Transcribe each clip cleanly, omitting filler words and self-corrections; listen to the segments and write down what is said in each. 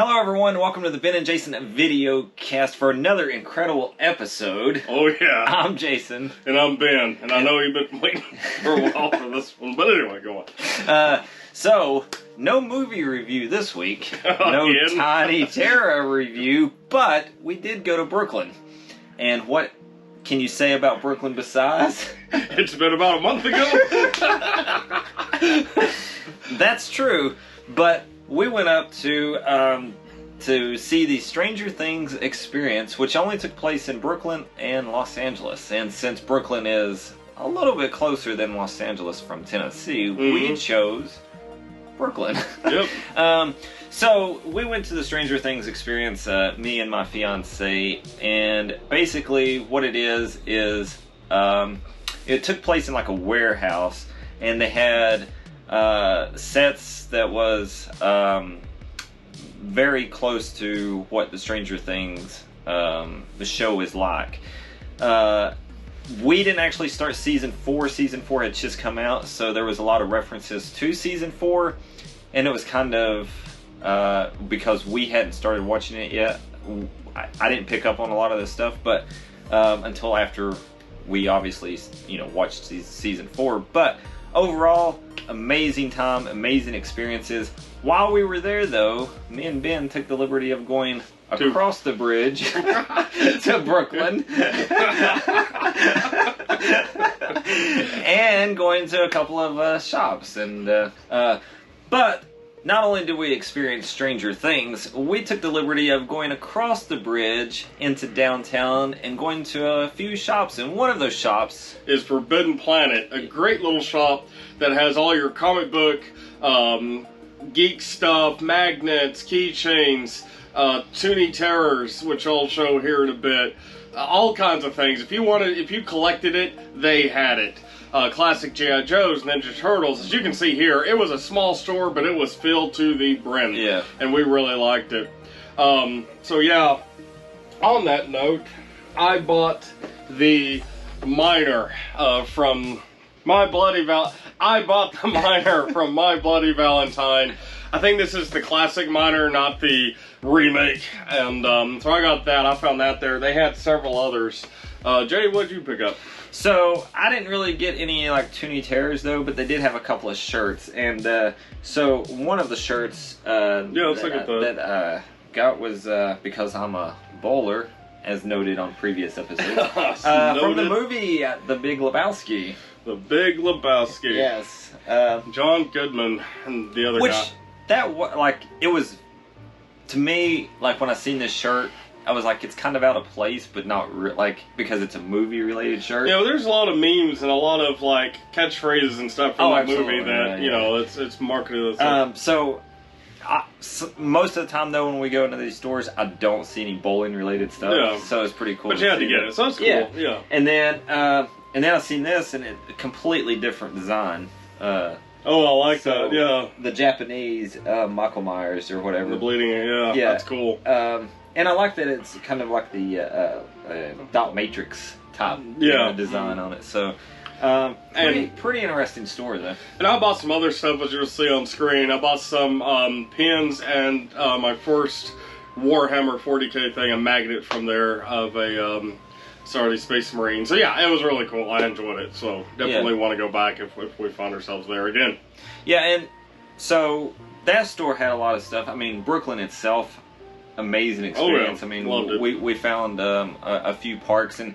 Hello everyone, welcome to the Ben and Jason video cast for another incredible episode. Oh yeah. I'm Jason. And I'm Ben. And I know you've been waiting for a while for this one, but anyway, go on. So, no movie review this week. No Tiny Terror review, but we did go to Brooklyn. And what can you say about Brooklyn besides? It's been about a month ago. That's true, but we went up to see the Stranger Things experience, which only took place in Brooklyn and Los Angeles. And since Brooklyn is a little bit closer than Los Angeles from Tennessee, we chose Brooklyn. Yep. So we went to the Stranger Things experience, me and my fiance, and basically what it is it took place in like a warehouse, and they had sets that was very close to what the Stranger Things the show is like. We didn't actually start season 4. Season 4 had just come out, so there was a lot of references to season 4, and it was kind of because we hadn't started watching it yet. I didn't pick up on a lot of this stuff, but until after we obviously watched season 4. But overall, amazing time, amazing experiences. While we were there, though, me and Ben took the liberty of going across the bridge to Brooklyn and going to a couple of shops. And but not only did we experience Stranger Things, we took the liberty of going across the bridge into downtown and going to a few shops. And one of those shops is Forbidden Planet, a great little shop that has all your comic book, geek stuff, magnets, keychains, Toonie Terrors, which I'll show here in a bit, all kinds of things. If you collected it, they had it. Classic G.I. Joes, Ninja Turtles. As you can see here, it was a small store, but it was filled to the brim. Yeah. And we really liked it. So yeah, on that note, I bought the Miner from My Bloody I bought the Miner from My Bloody Valentine. I think this is the classic Miner, not the remake. And so I got that. I found that there. They had several others. Jay, what did you pick up? So, I didn't really get any, like, Toonie Terrors, though, but they did have a couple of shirts. And, so, one of the shirts that got was, because I'm a bowler, as noted on previous episodes, from the movie The Big Lebowski. The Big Lebowski. Yes. John Goodman and the other guy. It was, to me, like, when I seen this shirt, I was like, it's kind of out of place, but not because it's a movie-related shirt. There's a lot of memes and a lot of like catchphrases and stuff from that movie that it's marketed as. So most of the time though, when we go into these stores, I don't see any bowling-related stuff. Yeah. So it's pretty cool. But you had to get it, so that's cool. Yeah. And then I seen this, and it's a completely different design. I like that. Yeah. The Japanese Michael Myers or whatever. The bleeding. Yeah. That's cool. And I like that it's kind of like the dot matrix type design on it. So, pretty interesting store though. And I bought some other stuff, as you'll see on screen. I bought some pins and my first Warhammer 40K thing, a magnet from there of a Space Marine. So yeah, it was really cool. I enjoyed it. So definitely want to go back if we find ourselves there again. Yeah, and so that store had a lot of stuff. I mean, Brooklyn itself, amazing experience. Oh, yeah. I mean, we found a few parks, and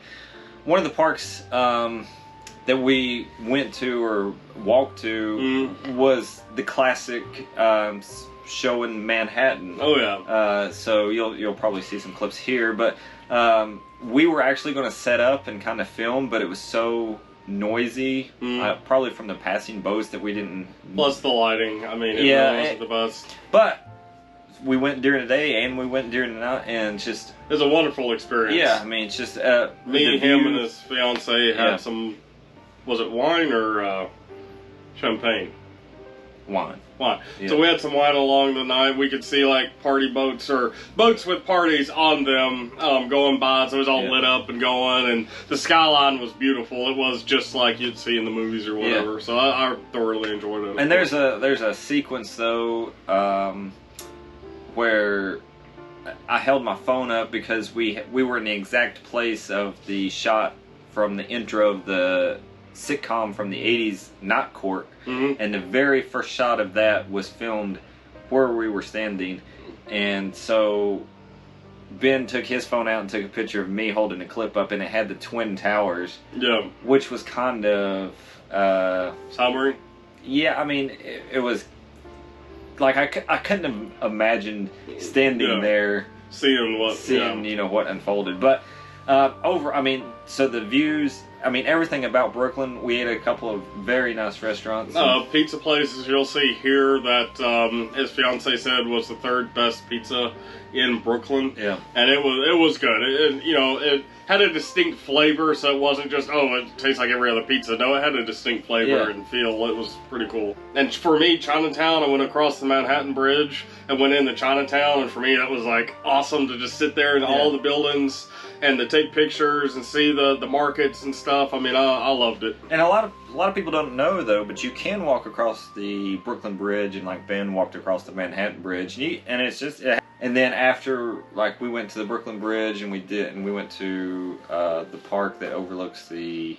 one of the parks that we went to or walked to was the classic show in Manhattan. Oh yeah. So you'll probably see some clips here, but we were actually going to set up and kind of film, but it was so noisy, probably from the passing boats, that we didn't. Plus the lighting. I mean, it wasn't the best. But we went during the day and we went during the night, and just it was a wonderful experience. Yeah, I mean, it's just me, him, and his fiance had some. Was it wine or champagne? Wine. Yeah. So we had some wine along the night. We could see like party boats or boats with parties on them going by. So it was all lit up and going, and the skyline was beautiful. It was just like you'd see in the movies or whatever. Yeah. So I thoroughly enjoyed it. And there's a sequence though where I held my phone up because we were in the exact place of the shot from the intro of the sitcom from the 80s, Not Court. Mm-hmm. And the very first shot of that was filmed where we were standing. And so Ben took his phone out and took a picture of me holding a clip up, and it had the Twin Towers. Yeah. Which was kind of... Sobering? Yeah, I mean, it was... Like, I couldn't have imagined standing there... Seeing what unfolded. But, so the views... I mean, everything about Brooklyn. We ate a couple of very nice restaurants. Pizza places you'll see here that his fiance said was the third best pizza in Brooklyn. Yeah, and it was good. It had a distinct flavor, so it wasn't just it tastes like every other pizza. No, it had a distinct flavor and feel. It was pretty cool. And for me, Chinatown, I went across the Manhattan Bridge and went into Chinatown, and for me that was like awesome to just sit there in all the buildings and to take pictures and see the markets and stuff. I mean, I loved it. And a lot of people don't know though, but you can walk across the Brooklyn Bridge, and like Ben walked across the Manhattan Bridge, and it's just. And then after, like, we went to the Brooklyn Bridge, and we went to the park that overlooks the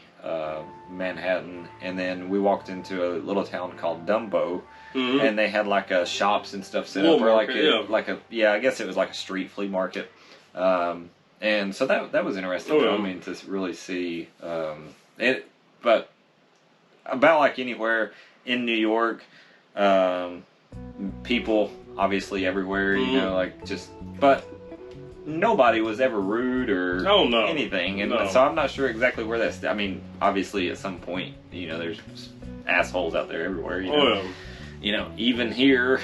Manhattan, and then we walked into a little town called Dumbo, and they had like shops and stuff set up, or I guess it was like a street flea market. And so that was interesting. I mean, to really see it, but about like anywhere in New York, people obviously everywhere, but nobody was ever rude or anything, and so I'm not sure exactly where that's. I mean, obviously at some point, there's assholes out there everywhere. Even here.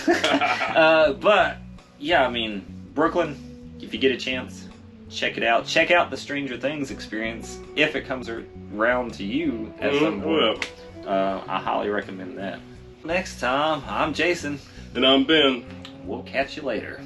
But yeah, I mean, Brooklyn. If you get a chance, check it out. Check out the Stranger Things experience if it comes around to you at some point. I highly recommend that. Next time, I'm Jason. And I'm Ben. We'll catch you later.